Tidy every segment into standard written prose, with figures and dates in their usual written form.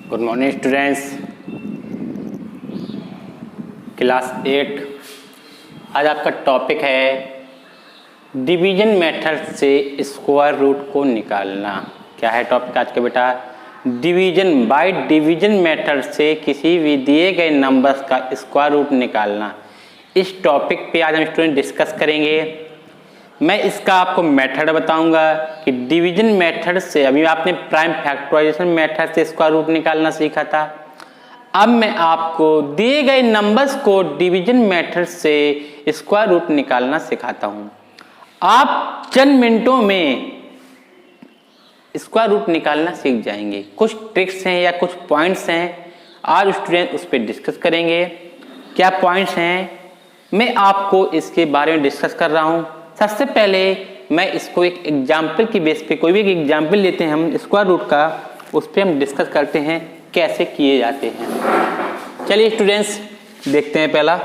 Good morning students, class 8। आज आपका topic है डिवीजन मेथड से स्क्वायर रूट को निकालना। क्या है टॉपिक आज का बेटा? डिवीजन बाय डिवीजन मेथड से किसी भी दिए गए नंबर्स का स्क्वायर रूट निकालना। इस टॉपिक पे आज हम स्टूडेंट डिस्कस करेंगे। मैं इसका आपको मेथड बताऊंगा कि डिवीजन मेथड से, अभी आपने प्राइम फैक्टराइजेशन मेथड से स्क्वायर रूट निकालना सीखा था। अब मैं आपको दिए गए नंबर्स को डिवीजन मेथड से स्क्वायर रूट निकालना सिखाता हूं। आप चंद मिनटों में स्क्वायर रूट निकालना सीख जाएंगे। कुछ ट्रिक्स हैं या कुछ पॉइंट्स हैं, आज स्टूडेंट उस पर डिस्कस करेंगे। क्या पॉइंट्स हैं मैं आपको इसके बारे में डिस्कस कर रहा हूं। सबसे पहले मैं इसको एक एग्जाम्पल की बेस पे, कोई भी एक एग्जाम्पल लेते हैं हम स्क्वायर रूट का, उस पर हम डिस्कस करते हैं कैसे किए जाते हैं। चलिए स्टूडेंट्स देखते हैं। पहला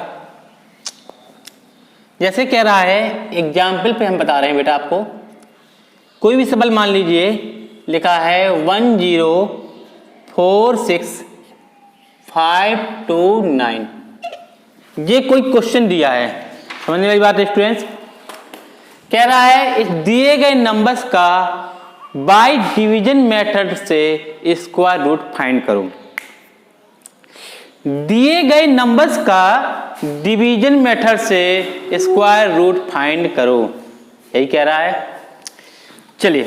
जैसे कह रहा है एग्जाम्पल पे हम बता रहे हैं बेटा आपको, कोई भी सवाल मान लीजिए लिखा है 1046529। ये कोई क्वेश्चन दिया है, समझने वाली बात है स्टूडेंट्स। कह रहा है इस दिए गए नंबर्स का बाय डिवीजन मेथड से स्क्वायर रूट फाइंड करो। दिए गए नंबर्स का डिवीजन मेथड से स्क्वायर रूट फाइंड करो, यही कह रहा है। चलिए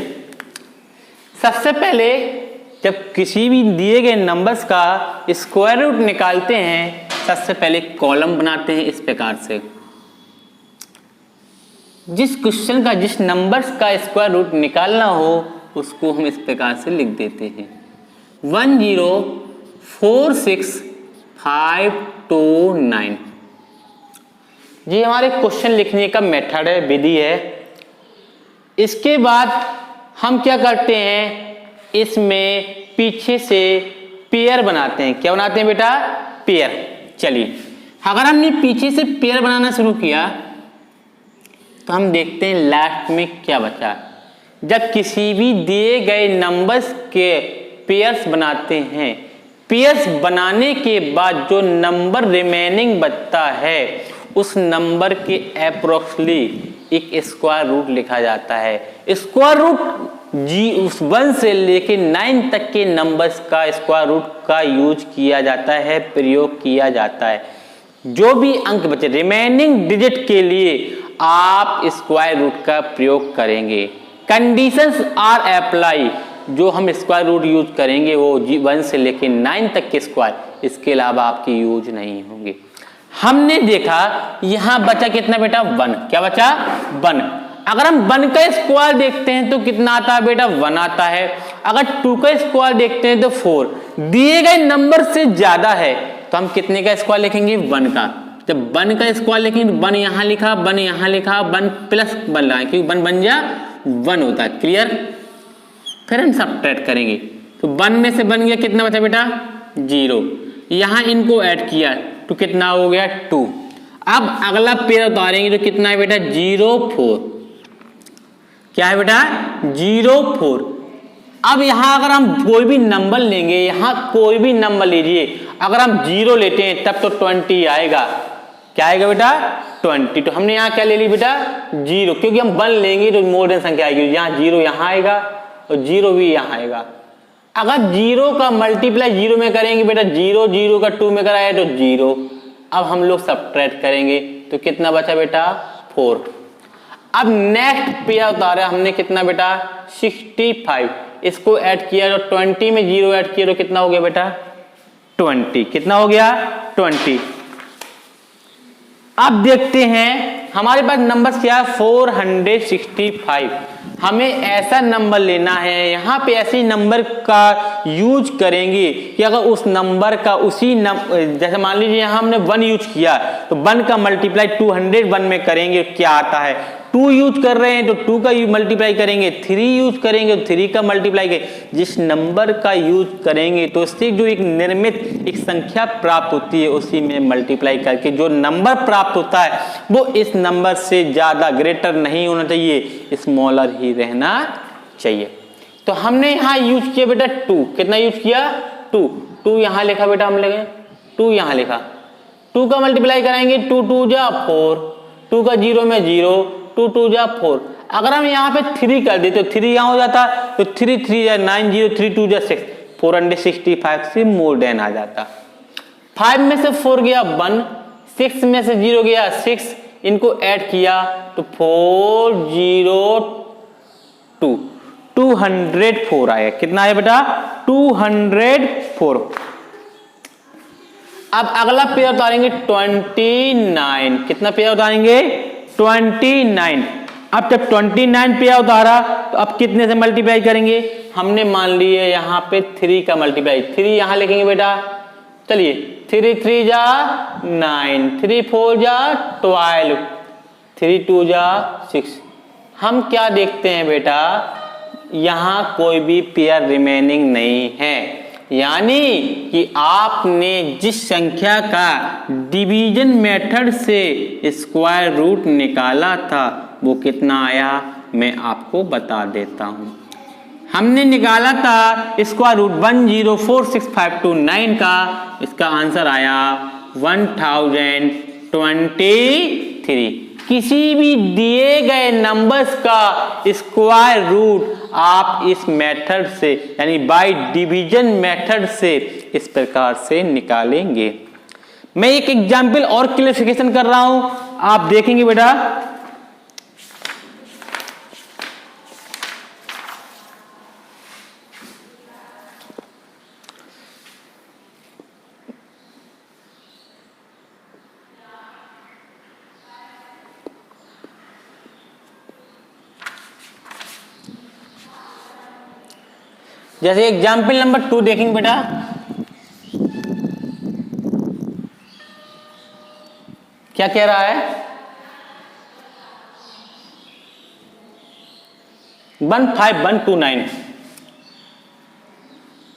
सबसे पहले जब किसी भी दिए गए नंबर्स का स्क्वायर रूट निकालते हैं, सबसे पहले कॉलम बनाते हैं इस प्रकार से। जिस क्वेश्चन का, जिस नंबर्स का स्क्वायर रूट निकालना हो उसको हम इस प्रकार से लिख देते हैं 1046529। ये हमारे क्वेश्चन लिखने का मेथड है, विधि है। इसके बाद हम क्या करते हैं, इसमें पीछे से पेयर बनाते हैं। क्या बनाते हैं बेटा? पेयर। चलिए अगर हमने पीछे से पेयर बनाना शुरू किया तो हम देखते हैं लास्ट में क्या बचा। जब किसी भी दिए गए नंबर्स के पेयर्स बनाते हैं, पेयर्स बनाने के बाद जो नंबर रिमेनिंग बचता है उस नंबर के अप्रोक्सली एक स्क्वायर रूट लिखा जाता है। स्क्वायर रूट उस 1 से लेके 9 तक के नंबर्स का स्क्वायर रूट का यूज किया जाता है, प्रयोग किया जाता है। जो भी अंक बचे रिमेनिंग डिजिट के लिए आप स्क्वायर रूट का प्रयोग करेंगे। कंडीशंस आर अप्लाई, जो हम स्क्वायर रूट यूज करेंगे वो 1 से लेके 9 तक के स्क्वायर, इसके अलावा आपके यूज नहीं होंगे। हमने देखा यहां बचा कितना बेटा? 1। क्या बचा? 1। अगर हम 1 का स्क्वायर देखते हैं तो कितना आता है बेटा? 1 आता है। अगर 2 का स्क्वायर देखते हैं तो 4। दिए गए नंबर से ज्यादा है तो हम कितने का स्क्वायर लिखेंगे? 1 का। जब 1 का स्क्वायर लिखेंगे 1 यहां लिखा, 1 यहां लिखा, 1 प्लस 1 लगाए क्योंकि 1 बन जा 1 होता है। क्लियर? फिर हम सब्ट्रैक्ट करेंगे तो 1 में से बन गया कितना बचा बेटा? 0। यहां इनको ऐड किया तो कितना हो गया? 2। अब अगला पेयर उतारेंगे तो कितना है बेटा? 0 4। क्या है बेटा? 0 4। अब यहां अगर हम कोई भी नंबर लेंगे, यहां कोई भी नंबर लीजिए, अगर हम 0 लेते हैं तब तो 20 आएगा। क्या आएगा बेटा? 20। तो हमने यहां क्या ले ली बेटा? 0, क्योंकि हम 1 लेंगे तो मोडर्न संख्या आएगी। यहां 0 यहां आएगा और 0 भी यहां आएगा। अगर 0 का मल्टीप्लाई 0 में करेंगे बेटा, 0 0 का 2 में कराया तो 0। अब हम लोग सब्ट्रैक्ट करेंगे तो कितना बचा बेटा? 4। अब नेक्स्ट पेयर उतारा हमने कितना बेटा? 65। इसको ऐड किया तो 20 में 0 ऐड किया तो कितना हो गया बेटा? 20। कितना हो गया? 20। अब देखते हैं हमारे पास नंबर क्या है? 465। हमें ऐसा नंबर लेना है, यहां पे ऐसे नंबर का यूज करेंगे कि अगर उस नंबर का उसी जैसे मान लीजिए यहां हमने 1 यूज किया तो 1 का मल्टीप्लाई 201 में करेंगे, क्या आता है? 2 यूज कर रहे हैं तो 2 का मल्टीप्लाई करेंगे, 3 यूज करेंगे तो 3 का मल्टीप्लाई करेंगे। जिस नंबर का यूज करेंगे तो उससे जो एक निर्मित एक संख्या प्राप्त होती है उसी में मल्टीप्लाई करके जो नंबर प्राप्त होता है वो इस नंबर से ज्यादा ग्रेटर नहीं होना चाहिए, स्मॉलर ही रहना चाहिए। तो हमने यहां यूज किया बेटा 2। कितना यूज किया? 2, 2 यहाँ लिखा बेटा, हम लगे 2 यहाँ लिखा, 2 का मल्टीप्लाई कराएंगे 2 2 जा 4, 2 का 0 में 0, 2 2 जा 4। अगर हम यहाँ पे 3 कर देते तो 3 यहाँ हो जाता, तो 3 3 जा 9, 0 3 2 जा 6, 465 से मोर देन आ जाता। 5 में से 4 गया 1, 6 में से 0 गया 6, इनको ऐड किया तो 402, 204 आया। कितना आया बेटा? 204। अब अगला पेयर उतारेंगे 29। कितना पेयर उतारेंगे? 29। अब जब 29 पेयर उतारा तो अब कितने से मल्टीप्लाई करेंगे? हमने मान लिया यहाँ पे 3 का मल्टीप्लाई, 3 यहाँ लिखेंगे बेटा। चलिए 3 3 जा 9, 3 4 जा 12, 3 2 जा 6। हम क्या देखते हैं बेटा, यहाँ कोई भी पेयर रिमेनिंग नहीं है, यानी कि आपने जिस संख्या का डिवीजन मेथड से स्क्वायर रूट निकाला था वो कितना आया, मैं आपको बता देता हूं। हमने निकाला था स्क्वायर रूट 1046529 का, इसका आंसर आया 1023। किसी भी दिए गए नंबर्स का स्क्वायर रूट आप इस मेथड से यानी बाय डिवीजन मेथड से इस प्रकार से निकालेंगे। मैं एक एग्जाम्पल और क्लियरिफिकेशन कर रहा हूं, आप देखेंगे बेटा। जैसे एग्जाम्पल नंबर 2 देखेंगे बेटा। क्या कह रहा है? 15129,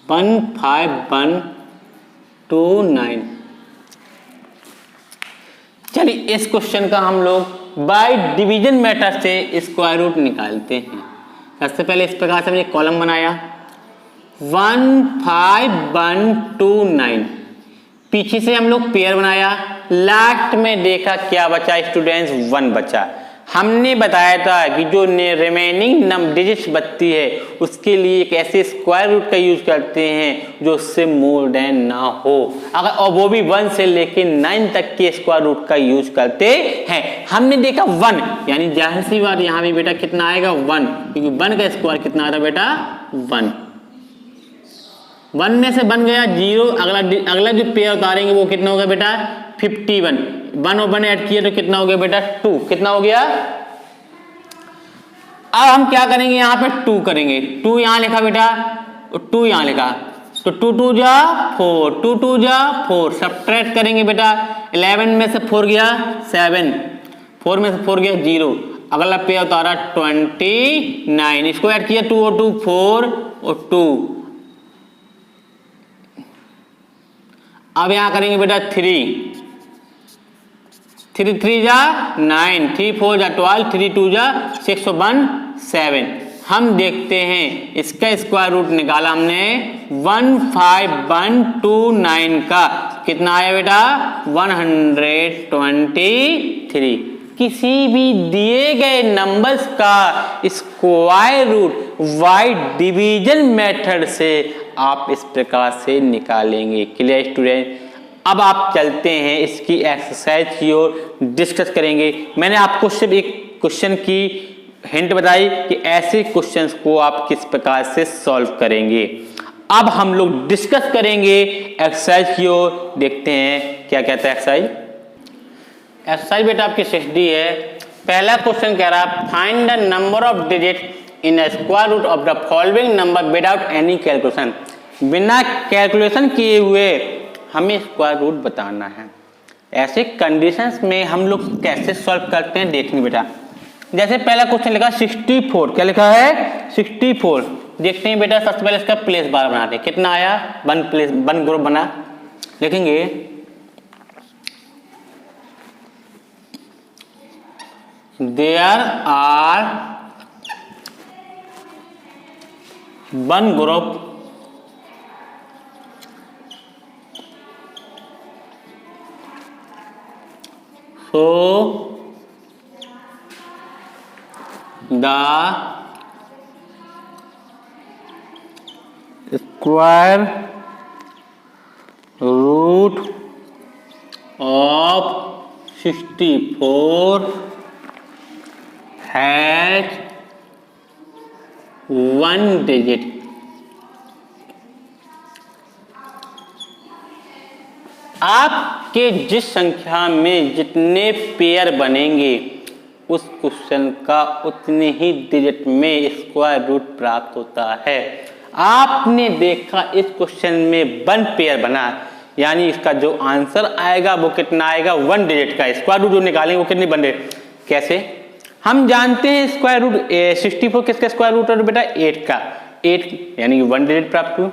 15129। चलिए इस क्वेश्चन का हम लोग बाय डिवीजन मेथड से स्क्वायर रूट निकालते हैं। सबसे पहले इस प्रकार से हमने कॉलम बनाया 15129, पीछे से हम लोग पेयर बनाया, लास्ट में देखा क्या बचा स्टूडेंट्स? 1 बचा। हमने बताया था कि जो रिमेनिंग डिजिट्स बचती है उसके लिए एक ऐसे स्क्वायर रूट का यूज करते हैं जो उससे मोर देन ना हो, अगर और वो भी 1 से लेके 9 तक के स्क्वायर रूट का यूज करते हैं। हमने देखा 1, यानी जाहिर सी बात यहाँ भी बेटा कितना आएगा? 1, क्योंकि 1 का स्क्वायर कितना आ रहा बेटा? 1। 1 में से बन गया 0, अगला जो पेयर उतारेंगे वो कितना होगा बेटा? 51। 1 और 1 ऐड किए तो कितना हो गया बेटा? 2। कितना हो गया? अब हम क्या करेंगे, यहाँ पे 2 करेंगे। 2 यहाँ लिखा बेटा, 2 यहाँ लिखा, तो 2 2 जा 4, 2 2 जा 4, सब्ट्रैक्ट करेंगे बेटा। 11 में से 4 गया 7, 4 में से 4 गया 0, अगला पेयर उतारा 29, इसको ऐड किया 2 और 2 4 और 2। अब यहां करेंगे बेटा 3 3 जा 9, 3 4 जा 12, 3 2 जा 6 और 1 7। हम देखते हैं इसका स्क्वायर रूट निकाला हमने 15129 का, कितना आया बेटा? 123। किसी भी दिए गए नंबर्स का square root by division method से आप इस प्रकार से निकालेंगे। Clear student? अब आप चलते हैं इसकी एक्सरसाइज की ओर, डिस्कस करेंगे। मैंने आपको सिर्फ एक क्वेश्चन की हिंट बताई कि ऐसे क्वेश्चंस को आप किस प्रकार से सॉल्व करेंगे। अब हम लोग डिस्कस करेंगे एक्सरसाइज की ओर, देखते हैं क्या कहता है एक्सरसाइज। एक्सरसाइज बेटा आपकी 6D है। पहला क्वेश्चन कह रहा है find the number of digit in a square root of the following number without any calculation. बिना कैलकुलेशन किए हुए हमें स्क्वायर रूट बताना है। ऐसे कंडीशंस में हम लोग कैसे सॉल्व करते हैं देखेंगे बेटा। जैसे पहला क्वेश्चन लिखा 64, क्या लिखा है? 64। देखते हैं बेटा, सबसे पहले इसका प्लेस बार बनाते हैं। कितना आया? 1 ग्रुप बना, लिखेंगे there are 1 group So the square root of 64 has one digit. आपके जिस संख्या में जितने पेयर बनेंगे उस क्वेश्चन का उतने ही डिजिट में स्क्वायर रूट प्राप्त होता है। आपने देखा इस क्वेश्चन में 1 पेयर बना, यानी इसका जो आंसर आएगा वो कितना आएगा, 1 डिजिट का। स्क्वायर रूट जो निकालेंगे वो कितनी बन रहे, कैसे हम जानते हैं स्क्वायर रूट 64 किसका स्क्वायर रूट है बेटा, 8 का। 8 यानी 1 डिजिट प्राप्त हुआ।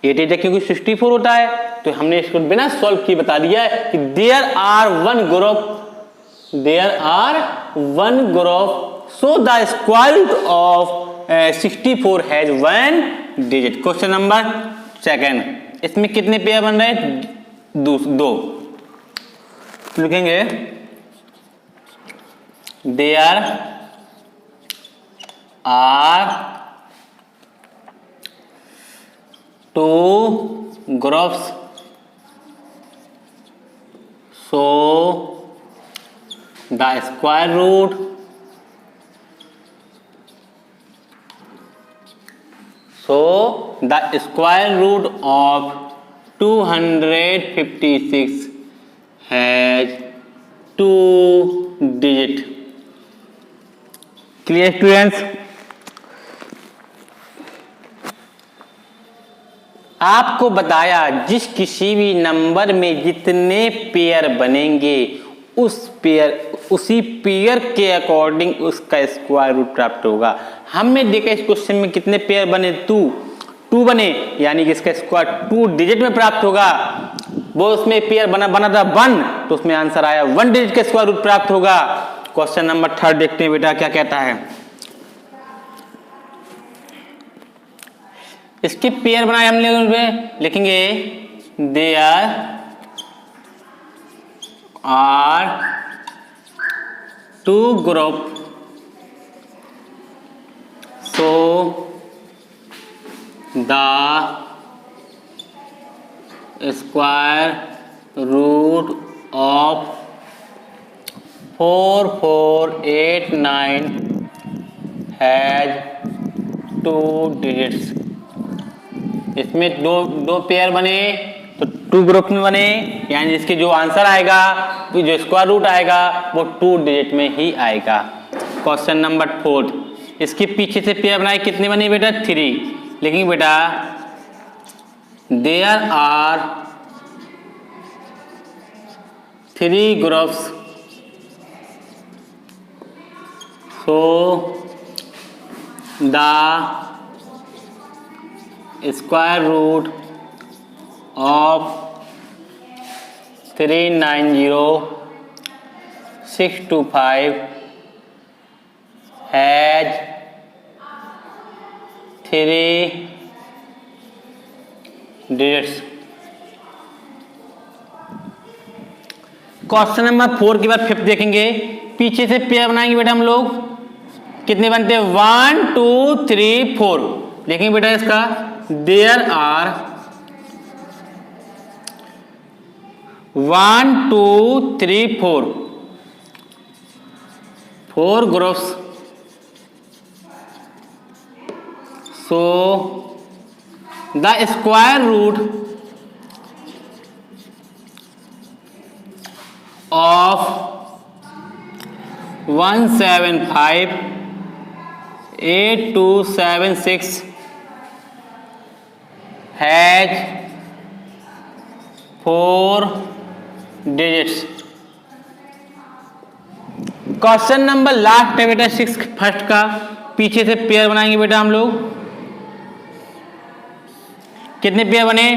8 है क्योंकि 64 होता है, तो हमने इसको बिना सॉल्व किए बता दिया है कि there are one group so the square root of 64 has 1 digit. Question number 2, इसमें कितने पेयर बन रहे हैं, 2। लिखेंगे there are 2 groups so the square root of 256 has 2 digit। Clear students, आपको बताया जिस किसी भी नंबर में जितने पेयर बनेंगे उसी पेयर के अकॉर्डिंग उसका स्क्वायर रूट प्राप्त होगा। हमने देखा इस क्वेश्चन में कितने पेयर बने, 2 बने, यानी कि इसका स्क्वायर 2 डिजिट में प्राप्त होगा। वो उसमें पेयर बना था 1, तो उसमें आंसर आया 1 डिजिट का स्क्वायर रूट प्राप्त होगा। क्वेश्चन नंबर 3 देखते हैं बेटा क्या कहता है। इसके पेयर बनाए हमने, लिखेंगे there are 2 group so the square root of 4489 has 2 digits. इसमें दो पेयर बने तो 2 ग्रुप में बने, यानी इसके जो आंसर आएगा, जो स्क्वायर रूट आएगा वो 2 डिजिट में ही आएगा। क्वेश्चन नंबर 4, इसके पीछे से पेयर बनाए, कितने बने बेटा, 3। लिखेंगे बेटा there are 3 groups so the square root of 390625 has 3 digits. Question number 4 के बाद 5 देखेंगे। पीछे से पेयर बनाएंगे बेटा हम लोग, कितने बनते हैं, 1 2 3 4। देखेंगे बेटा इसका there are 1 2 3 4 groups so the square root of 1758276 has 4 digits. Question number last है बेटा 6 फर्स्ट का। पीछे से पेयर बनाएंगे बेटा हम लोग, कितने पेयर बने,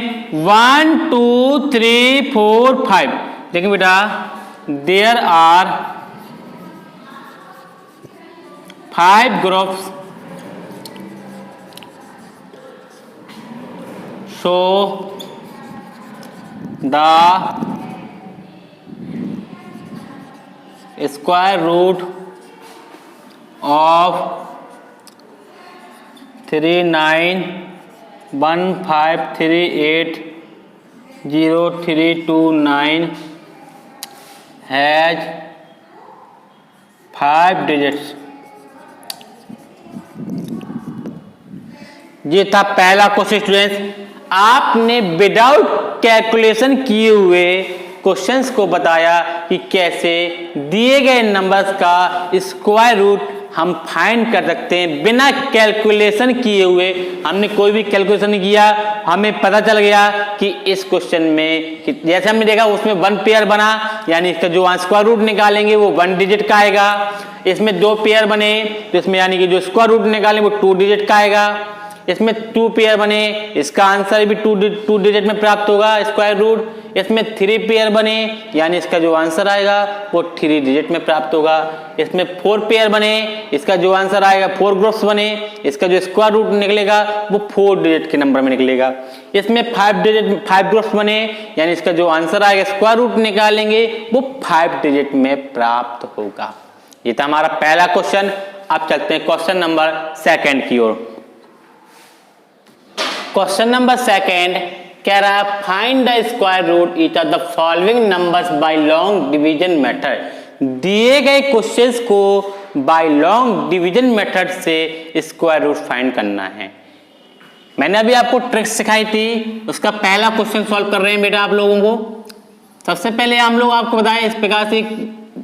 1 2 3 4 5। देखिए बेटा there are 5 groups so the square root of 3915380329 has 5 digits. ये था पहला क्वेश्चन स्टूडेंट्स। आपने विदाउट कैलकुलेशन किए हुए क्वेश्चंस को बताया कि कैसे दिए गए नंबर्स का स्क्वायर रूट हम फाइंड कर सकते हैं बिना कैलकुलेशन किए हुए। हमने कोई भी कैलकुलेशन नहीं किया, हमें पता चल गया कि इस क्वेश्चन में जैसे हमने देखा उसमें 1 पेयर बना, यानी इसका जो स्क्वायर रूट निकालेंगे वो 1 डिजिट का आएगा। इसमें 2 पेयर बने तो इसमें यानी कि जो स्क्वायर रूट निकालेंगे वो 2 डिजिट का आएगा। इसमें 2 पेयर बने, इसका आंसर भी 2 डिजिट में प्राप्त होगा स्क्वायर रूट। इसमें 3 पेयर बने, यानी इसका जो आंसर आएगा वो 3 डिजिट में प्राप्त होगा। इसमें 4 पेयर बने, इसका जो आंसर आएगा 4 ग्रुप्स बने, इसका जो स्क्वायर रूट निकलेगा वो 4 डिजिट के नंबर में निकलेगा। इसमें 5 ग्रुप्स बने, यानी इसका जो आंसर आएगा स्क्वायर रूट निकालेंगे वो 5 डिजिट में प्राप्त होगा। ये था हमारा पहला क्वेश्चन। अब चलते हैं क्वेश्चन नंबर 2 की ओर। क्वेश्चन नंबर 2 कह रहा है find the square root each of the following numbers by long division method. दिए गए क्वेश्चंस को बाय लॉन्ग डिवीजन मेथड से स्क्वायर रूट फाइंड करना है। मैंने अभी आपको ट्रिक्स सिखाई थी, उसका पहला क्वेश्चन सॉल्व कर रहे हैं बेटा आप लोगों को। सबसे पहले हम लोग आपको बताएं इस प्रकार से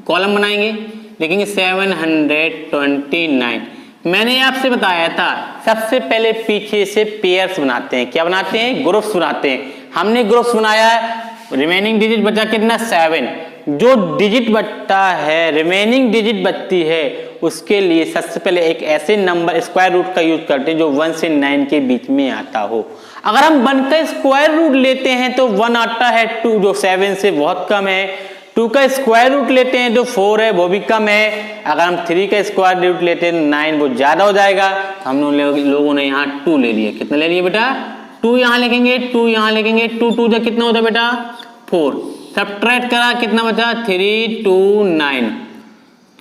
कॉलम बनाएंगे, लिखेंगे 729। मैंने आपसे बताया था सबसे पहले पीछे से पेयर्स बनाते हैं। क्या बनाते हैं? ग्रुप्स बनाते हैं। हमने ग्रुप्स बनाया, रिमेनिंग डिजिट बचा कितना? 7। जो डिजिट बचता है, रिमेनिंग डिजिट बचती है, उसके लिए सबसे पहले एक ऐसे नंबर स्क्वायर रूट का यूज करते हैं जो 1 से 9 के बीच में आता हो। अगर हम 1 का स्क्वायर रूट लेते हैं तो 1 आता है, 2 जो 7 से बहुत कम है। 2 का स्क्वायर रूट लेते हैं तो 4 है, वो भी कम है। अगर हम 3 का स्क्वायर रूट लेते हैं तो 9, वो ज्यादा हो जाएगा। हम लोगों ने यहाँ 2 ले लिया। कितना ले लिया बेटा? 2 यहाँ लिखेंगे, 2 यहाँ लिखेंगे। 2 2 जा कितना होता है बेटा? 4। सब्ट्रैक्ट करा, कितना बचा? 3 2 9,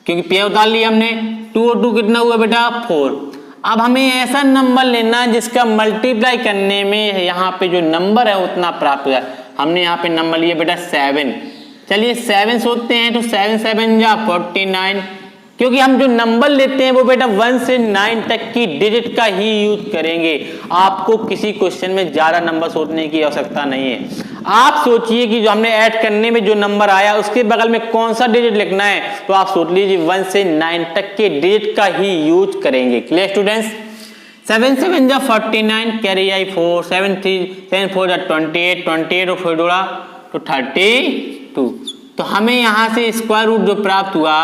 क्योंकि पेयर उतार लिया हमने। 2 और 2 कितना हुआ बेटा? 4। अब हमें ऐसा नंबर लेना जिसका मल्टीप्लाई करने में यहाँ पे जो नंबर है उतना प्राप्त हो जाए। हमने यहाँ पे नंबर लिया बेटा 7। चलिए 7 सोचते हैं तो 7 7 जा 49, क्योंकि हम जो नंबर लेते हैं वो बेटा 1 से 9 तक की डिजिट का ही यूज करेंगे। आपको किसी क्वेश्चन में ज्यादा नंबर सोचने की आवश्यकता नहीं है। आप सोचिए कि जो हमने ऐड करने में जो नंबर आया उसके बगल में कौन सा डिजिट लिखना है, तो आप सोच लीजिए 1 से 9 तक के डिजिट का ही यूज करेंगे। Clear students? 7 7 जा 49, कैरी आई 4, 7 4 जा 28, 28 और 4 जोड़ा तो 32। तो हमें यहां से स्क्वायर रूट जो प्राप्त हुआ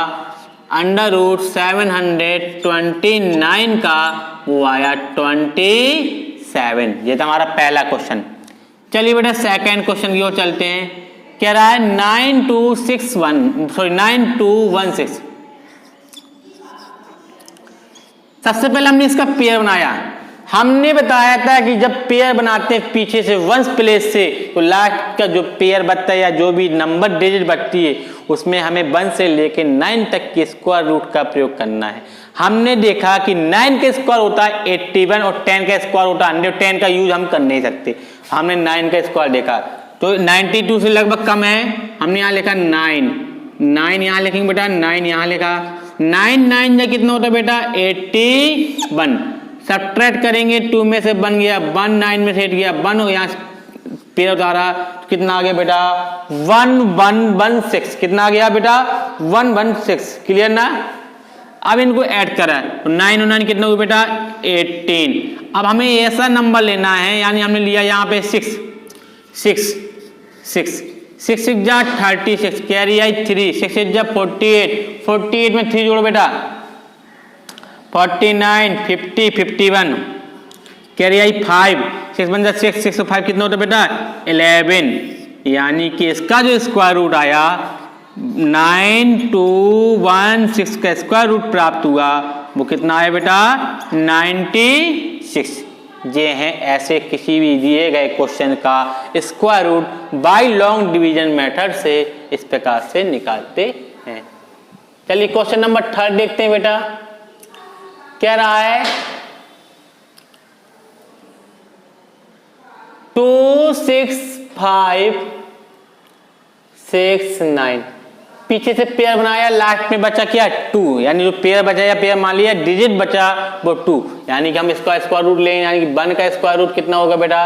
अंडर रूट 729 का, वो आया 27। ये था हमारा पहला क्वेश्चन। चलिए बेटा सेकंड क्वेश्चन की ओर चलते हैं। कह रहा है 9216। सबसे पहले हमने इसका पेयर बनाया। हमने बताया था कि जब पेयर बनाते हैं पीछे से 1 प्लेस से, तो लास्ट का जो पेयर बचता है या जो भी नंबर डिजिट बचती है उसमें हमें 1 से लेकर 9 तक के स्क्वायर रूट का प्रयोग करना है। हमने देखा कि 9 का स्क्वायर होता है 81 और 10 का स्क्वायर होता है 110 का यूज हम कर नहीं सकते। हमने 9 का स्क्वायर देखा तो 92 से लगभग कम है। हमने यहाँ लिखा 9 यहाँ लिखेंगे बेटा, 9 यहाँ लिखा। 9 9 कितना होता है बेटा? 81। सब्ट्रैक्ट करेंगे, 2 में से 1 गया, 1 9 में से 8 गया, 1 हो यहाँ पेयर उतारा, कितना आ गया बेटा? 1116। कितना आ गया बेटा? 116। क्लियर ना? अब इनको ऐड करा तो 9 और 9 कितना हुआ बेटा? 18। अब हमें ऐसा नंबर लेना है, यानी हमने लिया यहाँ पे 6 जा 36, कैरी आई 3, 6 जा 48, 48 में 3 जोड़ो बेटा 49, 50, 51, कैरी आई 5, 6 बन जा 6, 6 5 कितना होता है बेटा? 11। यानी कि इसका जो स्क्वायर रूट आया 9216 का स्क्वायर रूट प्राप्त हुआ, वो कितना आया बेटा? 96। ये हैं ऐसे किसी भी दिए गए क्वेश्चन का square root by long division method से इस प्रकार से निकालते हैं। चलिए क्वेश्चन नंबर 3 देखते हैं बेटा। कह रहा है 2 6 5 6 9, पीछे से पेयर बनाया, लास्ट में बचा क्या 2, यानी जो पेयर बचा या पेयर मान लिया डिजिट बचा वो 2, यानी कि हम इसका स्क्वायर रूट लें, यानी कि 1 का स्क्वायर रूट कितना होगा बेटा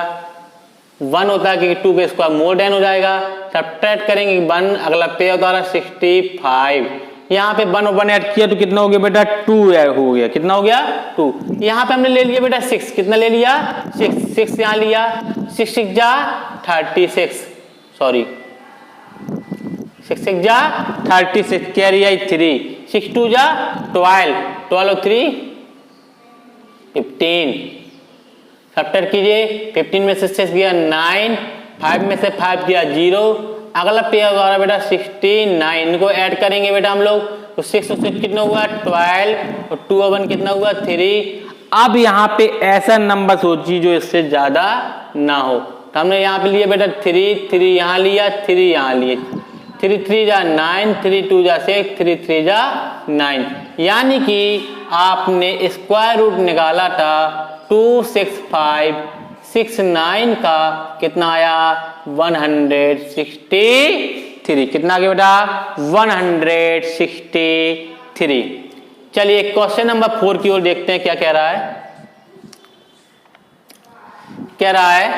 1 होता है, क्योंकि 2 का स्क्वायर मोर देन हो जाएगा। सब्ट्रैक्ट करेंगे 1, अगला पेयर होता है 65, यहाँ पे 1 और 1 ऐड किया तो कितना हो गया बेटा 2 हो गया, कितना हो गया 2। यहाँ पे हमने ले लिया बेटा 6, कितना ले लिया 6 यहाँ लिया, 6 6 जा 36, सॉरी 6 6 जा 36, कैरी आई 3, 6 2 जा 12, 12 और 3 15, सब्ट्रैक्ट कीजिए, 15 में से 6 गया 9, 5 में से 5 गया 0, अगला पेयर होगा बेटा 69, इनको ऐड करेंगे बेटा हम लोग, तो 6 और 6 कितना हुआ 12 और 2 और 1 कितना हुआ 3। अब यहाँ पे ऐसा नंबर सोचिए जो इससे ज्यादा ना हो, तो हमने यहाँ पे लिया बेटा 3 3 यहाँ लिया, 3 यहाँ लिए, 3 3 जा 9, 3 2 जा 6, 3 3 जा 9, यानी कि आपने स्क्वायर रूट निकाला था 2 6 5 6 9 का, कितना आया 163, कितना आ गया बेटा 163। चलिए क्वेश्चन नंबर 4 की ओर देखते हैं क्या कह रहा है। कह रहा है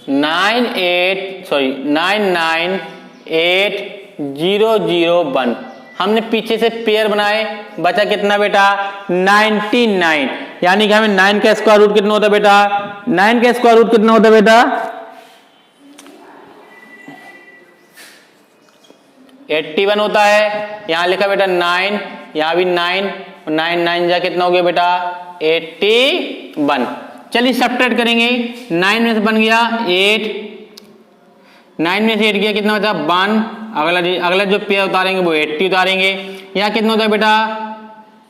99801, हमने पीछे से पेयर बनाए, बचा कितना बेटा 99, यानी कि हमें 9 का स्क्वायर रूट कितना होता है बेटा 9 का स्क्वायर रूट कितना होता है बेटा 81 होता है। यहां लिखा बेटा 9, यहां भी 9 और 9 9 जा कितना हो गया बेटा 81। चलिए सब्ट्रैक्ट करेंगे, 9 में से बन गया 8, 9 में से 8 गया कितना बचा 1, अगला जो पेयर उतारेंगे वो 80 उतारेंगे, यहाँ कितना होता है बेटा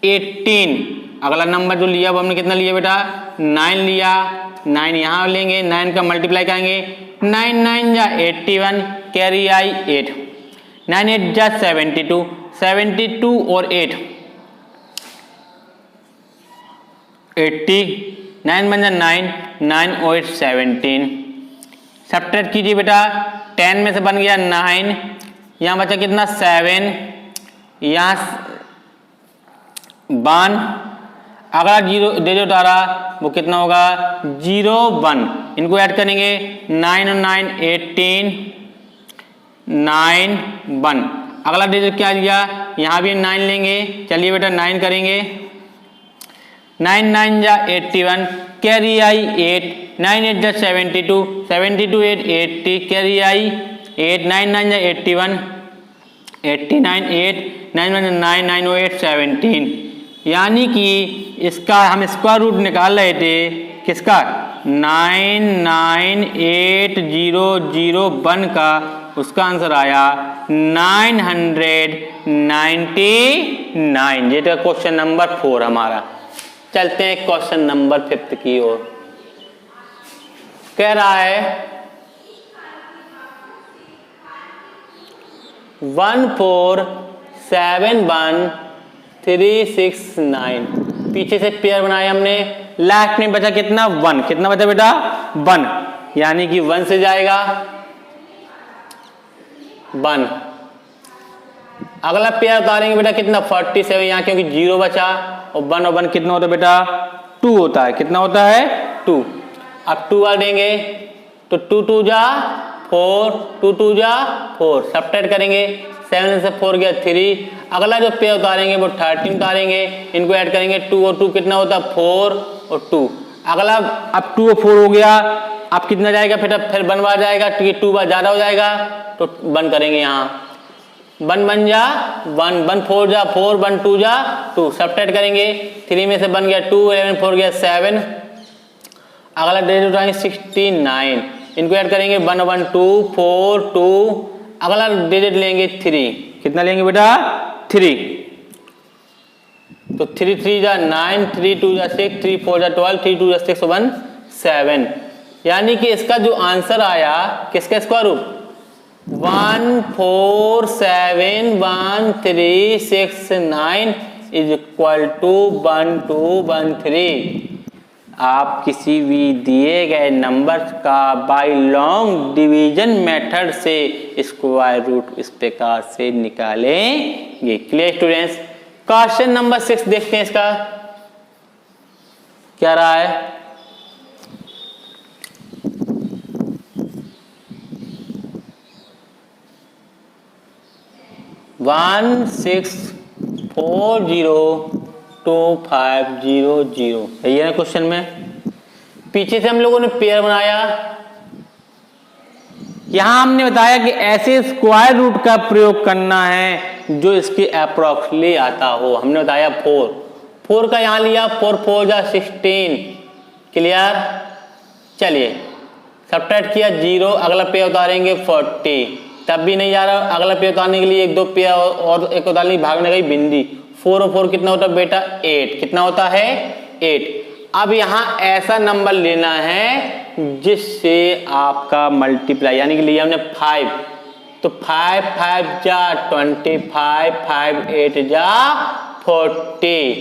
18, अगला नंबर जो लिया वो हमने कितना लिया बेटा 9 लिया, 9 यहाँ लेंगे, 9 का मल्टीप्लाई करेंगे, 9 9 जा 81, कैरी आई 8, 9 8 जा 72, 72 और 8 80, 9 बन जा 9, 9 और 8 17। सब्ट्रैक्ट कीजिए बेटा, 10 में से बन गया 9, यहाँ बचा कितना 7, यहाँ 1, अगला 0 जो उतारा वो कितना होगा 0 1, इनको ऐड करेंगे 9 और 9 18, 9 1, अगला डिजिट क्या लिया, यहाँ भी 9 लेंगे, चलिए बेटा 9 करेंगे, 9 9 जा 81, कैरी आई 8, 9 8 जा 72, 72 8 80, कैरी आई 8, 9 9 जा 81, 89 8, 9 1 9 9 8 17, यानी कि इसका हम स्क्वायर रूट निकाल रहे थे किसका 99801 का, उसका आंसर आया 999। ये था क्वेश्चन नंबर 4 हमारा। चलते हैं क्वेश्चन नंबर 5 की ओर। कह रहा है 1471369, पीछे से पेयर बनाए हमने, लास्ट में बचा कितना 1, कितना बचा बेटा 1, यानी कि 1 से जाएगा 1, अगला पेयर उतारेंगे बेटा कितना 47, यहाँ क्योंकि 0 बचा, और 1 और 1 कितना होता है बेटा 2 होता है, कितना होता है 2। अब 2 आ देंगे तो 2 2 जा 4, 2 2 जा 4, सब्ट्रैक्ट करेंगे, 7 से 4 गया 3, अगला जो पेयर उतारेंगे वो 13 उतारेंगे, इनको ऐड करेंगे, 2 और 2 कितना होता है 4 और 2, अगला अब 2 और 4 हो गया, अब कितना जाएगा फिर 1 बार जाएगा, क्योंकि 2 बार ज्यादा हो जाएगा तो 1 करेंगे, यहाँ 1 1 जा 1, 1 4 जा 4, 1 2 जा 2, सब्ट्रैक्ट करेंगे, 3 में से बन गया 2, 11 4 गया 7, अगला डिजिट उठाएंगे 69, इनको ऐड करेंगे 1 1 2 4 2, अगला डिजिट लेंगे 3, कितना लेंगे बेटा 3, तो 3 3 जा 9, 3 2 जा 6, 3 4 जा 12, 3 2 जा 6 1 7, यानी कि इसका जो आंसर आया किसका square root 1471369 is equal to 1213। आप किसी भी दिए गए नंबर का बाय लॉन्ग डिवीजन मेथड से स्क्वायर रूट इस प्रकार से निकालेंगे। Clear students? क्वेश्चन नंबर 6 देखते हैं, इसका क्या रहा है। वन सिक्स 402500 सही है ना। क्वेश्चन में पीछे से हम लोगों ने पेयर बनाया, यहां हमने बताया कि ऐसे स्क्वायर रूट का प्रयोग करना है जो इसके अप्रोक्सीमेटली आता हो। हमने बताया 4 का यहां लिया, 4 4 जा 16। क्लियर? चलिए सब्ट्रैक्ट किया 0, अगला पेयर उतारेंगे 40, तब भी नहीं जा रहा। अगला पेयर उतारने के लिए एक दो पेयर और एक उतारने भागने गई भिंडी। 4 और 4 कितना होता है बेटा? 8। कितना होता है? 8। अब यहां ऐसा नंबर लेना है जिससे आपका मल्टीप्लाई, यानी कि लिया हमने 5, तो 5 5 जा 25, 5 8 जा 40।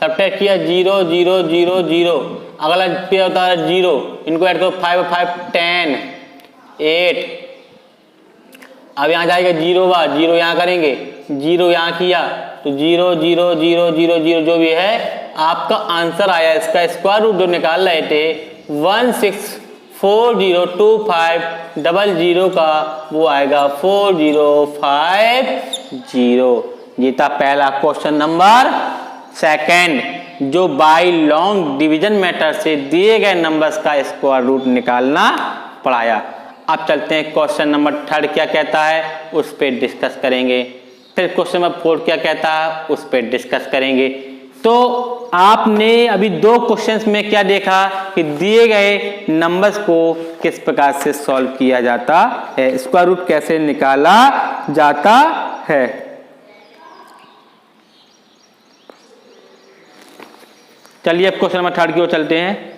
सब्ट्रैक्ट किया 0 0 0 0, अगला पेयर होता है 0, इनको ऐड करो 5 5 10 8। अब यहां जाएगा 0 यहां करेंगे, 0 यहां किया तो 0 0 0 0 0 जो भी है आपका आंसर आया। इसका स्क्वायर रूट जो निकाल रहे थे 16402500 का, वो आएगा 4050। ये था पहला क्वेश्चन नंबर। सेकंड, जो बाय लॉन्ग डिवीजन मेथड से दिए गए नंबर्स का स्क्वायर रूट निकालना पढ़ाया। अब चलते हैं क्वेश्चन नंबर 3 क्या कहता है, उस पर डिस्कस करेंगे। फिर क्वेश्चन नंबर 4 क्या कहता है, उस पर डिस्कस करेंगे। तो आपने अभी 2 क्वेश्चंस में क्या देखा कि दिए गए नंबर्स को किस प्रकार से सॉल्व किया जाता है, स्क्वायर रूट कैसे निकाला जाता है। चलिए अब क्वेश्चन नंबर 3 की ओर चलते हैं।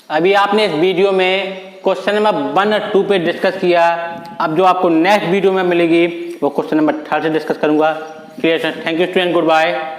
अभी आपने इस वीडियो में क्वेश्चन नंबर 1 और 2 पे डिस्कस किया। अब जो आपको नेक्स्ट वीडियो में मिलेगी वो क्वेश्चन नंबर 3 से डिस्कस करूंगा। Thank you student, good bye.